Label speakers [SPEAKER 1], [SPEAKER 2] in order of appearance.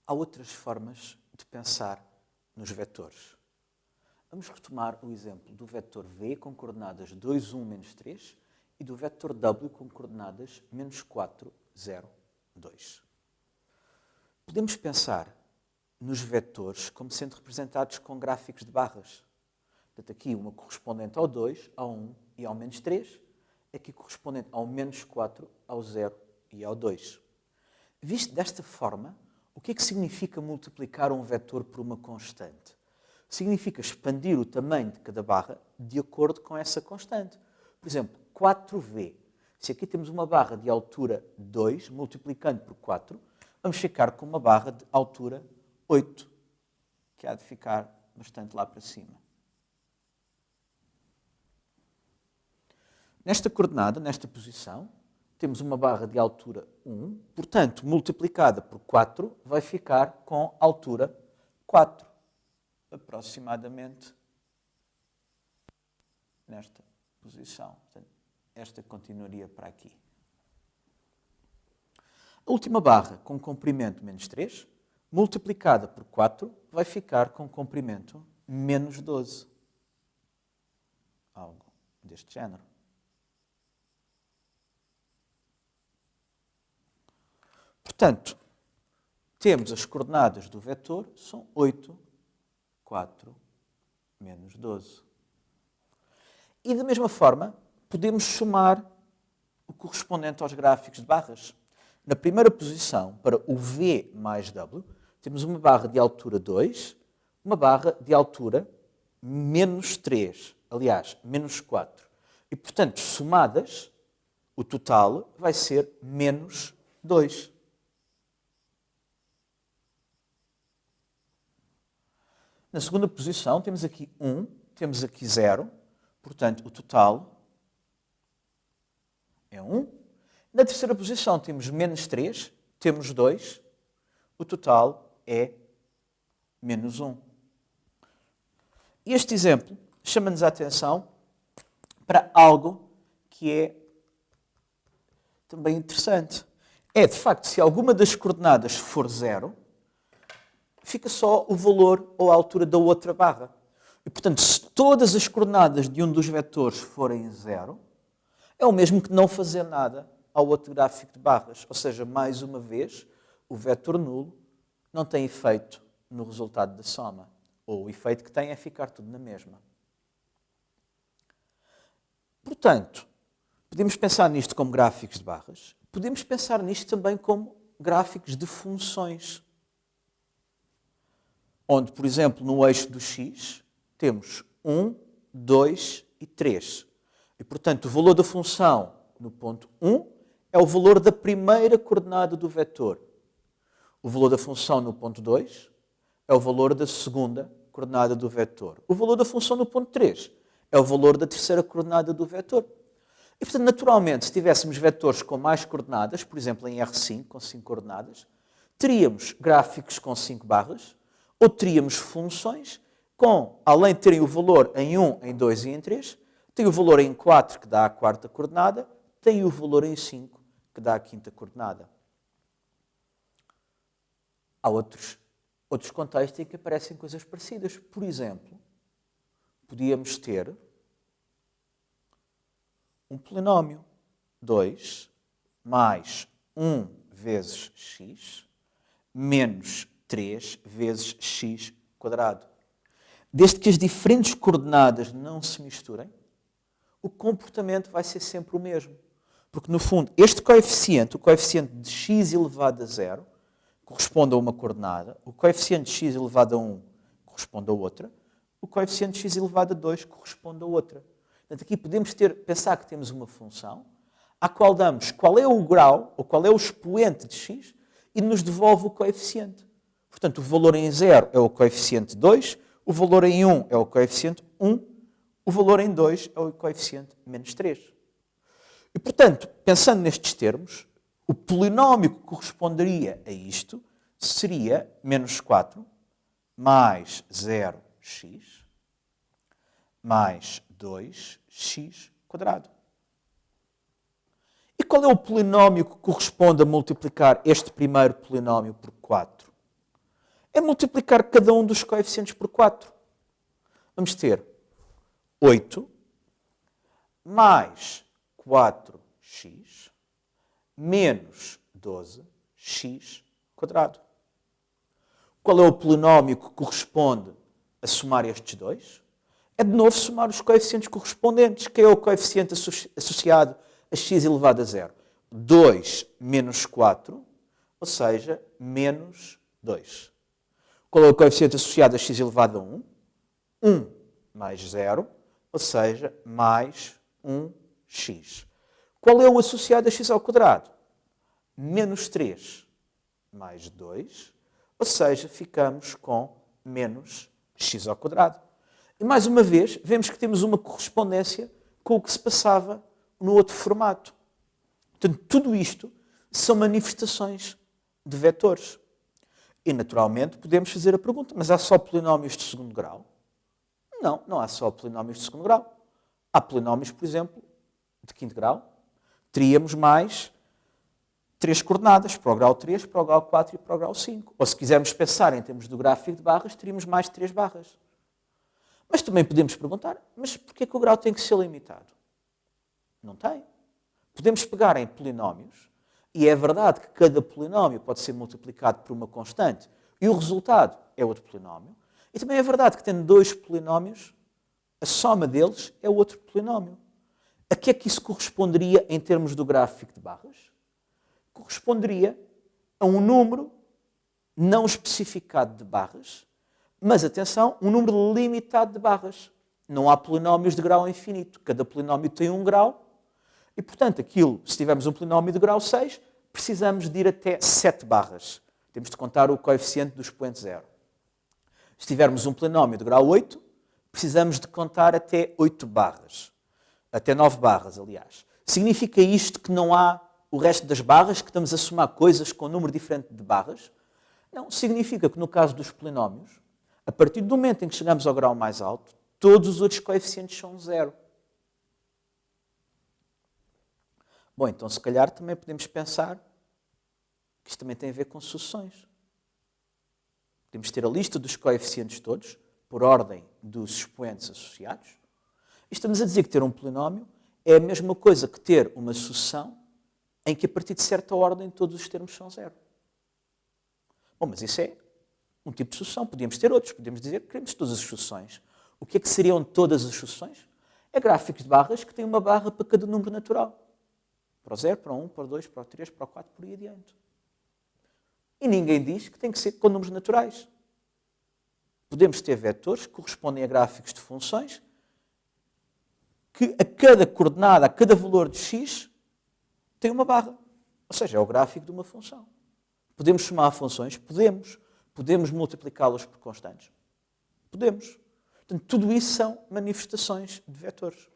[SPEAKER 1] Há outras formas de pensar nos vetores. Vamos retomar o exemplo do vetor v com coordenadas 2, 1, menos 3 e do vetor w com coordenadas menos 4, 0, 2. Podemos pensar nos vetores como sendo representados com gráficos de barras. Portanto, aqui uma correspondente ao 2, ao 1 e ao menos 3, aqui correspondente ao menos 4, ao 0 e ao 2. Visto desta forma, o que é que significa multiplicar um vetor por uma constante? Significa expandir o tamanho de cada barra de acordo com essa constante. Por exemplo, 4v. Se aqui temos uma barra de altura 2, multiplicando por 4, vamos ficar com uma barra de altura 8, que há de ficar bastante lá para cima. Nesta coordenada, nesta posição, temos uma barra de altura 1, portanto, multiplicada por 4, vai ficar com altura 4, aproximadamente nesta posição. Portanto, esta continuaria para aqui. A última barra, com comprimento menos 3, multiplicada por 4, vai ficar com comprimento menos 12. Algo deste género. Portanto, temos as coordenadas do vetor, são 8, 4, menos 12. E da mesma forma, podemos somar o correspondente aos gráficos de barras. Na primeira posição, para o V mais W, temos uma barra de altura 2, uma barra de altura menos 3, aliás, menos 4. E, portanto, somadas, o total vai ser menos 2. Na segunda posição, temos aqui 1, temos aqui 0, portanto, o total é 1. Na terceira posição, temos menos 3, temos 2, o total é menos 1. Este exemplo chama-nos a atenção para algo que é também interessante. É, de facto, se alguma das coordenadas for 0, fica só o valor ou a altura da outra barra. E, portanto, se todas as coordenadas de um dos vetores forem 0, é o mesmo que não fazer nada ao outro gráfico de barras. Ou seja, mais uma vez, o vetor nulo não tem efeito no resultado da soma. Ou o efeito que tem é ficar tudo na mesma. Portanto, podemos pensar nisto como gráficos de barras. Podemos pensar nisto também como gráficos de funções. Onde, por exemplo, no eixo do x, temos 1, 2 e 3. E, portanto, o valor da função no ponto 1 é o valor da primeira coordenada do vetor. O valor da função no ponto 2 é o valor da segunda coordenada do vetor. O valor da função no ponto 3 é o valor da terceira coordenada do vetor. E, portanto, naturalmente, se tivéssemos vetores com mais coordenadas, por exemplo, em R5, com 5 coordenadas, teríamos gráficos com 5 barras, ou teríamos funções com, além de terem o valor em 1, em 2 e em 3, tem o valor em 4, que dá a quarta coordenada, tem o valor em 5, que dá a quinta coordenada. Há outros contextos em que aparecem coisas parecidas. Por exemplo, podíamos ter um polinómio 2 mais 1 vezes x menos 3 vezes x quadrado. Desde que as diferentes coordenadas não se misturem, o comportamento vai ser sempre o mesmo. Porque, no fundo, este coeficiente, o coeficiente de x elevado a 0, corresponde a uma coordenada, o coeficiente de x elevado a 1 corresponde a outra, o coeficiente de x elevado a 2 corresponde a outra. Portanto, aqui podemos pensar que temos uma função à qual damos qual é o grau, ou qual é o expoente de x, e nos devolve o coeficiente. Portanto, o valor em 0 é o coeficiente 2, o valor em 1 é o coeficiente 1, o valor em 2 é o coeficiente menos 3. E, portanto, pensando nestes termos, o polinómio que corresponderia a isto seria menos 4 mais 0x mais 2x². E qual é o polinómio que corresponde a multiplicar este primeiro polinómio por 4? É multiplicar cada um dos coeficientes por 4. Vamos ter 8 mais 4x menos 12x². Qual é o polinómio que corresponde a somar estes dois? É de novo somar os coeficientes correspondentes. Que é o coeficiente associado a x elevado a 0? 2 menos 4, ou seja, menos 2. Qual é o coeficiente associado a x elevado a 1? 1 mais 0, ou seja, mais 1x. Qual é o associado a x ao quadrado? Menos 3 mais 2, ou seja, ficamos com menos x ao quadrado. E mais uma vez, vemos que temos uma correspondência com o que se passava no outro formato. Portanto, tudo isto são manifestações de vetores. E, naturalmente, podemos fazer a pergunta, mas há só polinómios de segundo grau? Não, não há só polinómios de segundo grau. Há polinómios, por exemplo, de quinto grau. Teríamos mais 3 coordenadas, para o grau 3, para o grau 4 e para o grau 5. Ou se quisermos pensar em termos do gráfico de barras, teríamos mais 3 barras. Mas também podemos perguntar, mas porquê que o grau tem que ser limitado? Não tem. Podemos pegar em polinómios, e é verdade que cada polinómio pode ser multiplicado por uma constante, e o resultado é outro polinómio. E também é verdade que tendo dois polinómios, a soma deles é outro polinómio. A que é que isso corresponderia em termos do gráfico de barras? Corresponderia a um número não especificado de barras, mas, atenção, um número limitado de barras. Não há polinómios de grau infinito. Cada polinómio tem um grau e, portanto, se tivermos um polinómio de grau 6, precisamos de ir até 7 barras. Temos de contar o coeficiente do expoente zero. Se tivermos um polinómio de grau 8, precisamos de contar até 8 barras. Até 9 barras, aliás. Significa isto que não há o resto das barras, que estamos a somar coisas com um número diferente de barras? Não, significa que no caso dos polinómios, a partir do momento em que chegamos ao grau mais alto, todos os outros coeficientes são zero. Bom, então se calhar também podemos pensar que isto também tem a ver com sucessões. Podemos ter a lista dos coeficientes todos, por ordem dos expoentes associados. E estamos a dizer que ter um polinómio é a mesma coisa que ter uma sucessão em que a partir de certa ordem todos os termos são zero. Bom, mas isso é um tipo de sucessão. Podíamos ter outros. Podíamos dizer que queremos todas as sucessões. O que é que seriam todas as sucessões? É gráficos de barras que têm uma barra para cada número natural. Para o 0, para o 1, para o 2, para o 3, para o 4, por aí adiante. E ninguém diz que tem que ser com números naturais. Podemos ter vetores que correspondem a gráficos de funções que a cada coordenada, a cada valor de x, tem uma barra. Ou seja, é o gráfico de uma função. Podemos somar funções? Podemos. Podemos multiplicá-las por constantes? Podemos. Portanto, tudo isso são manifestações de vetores.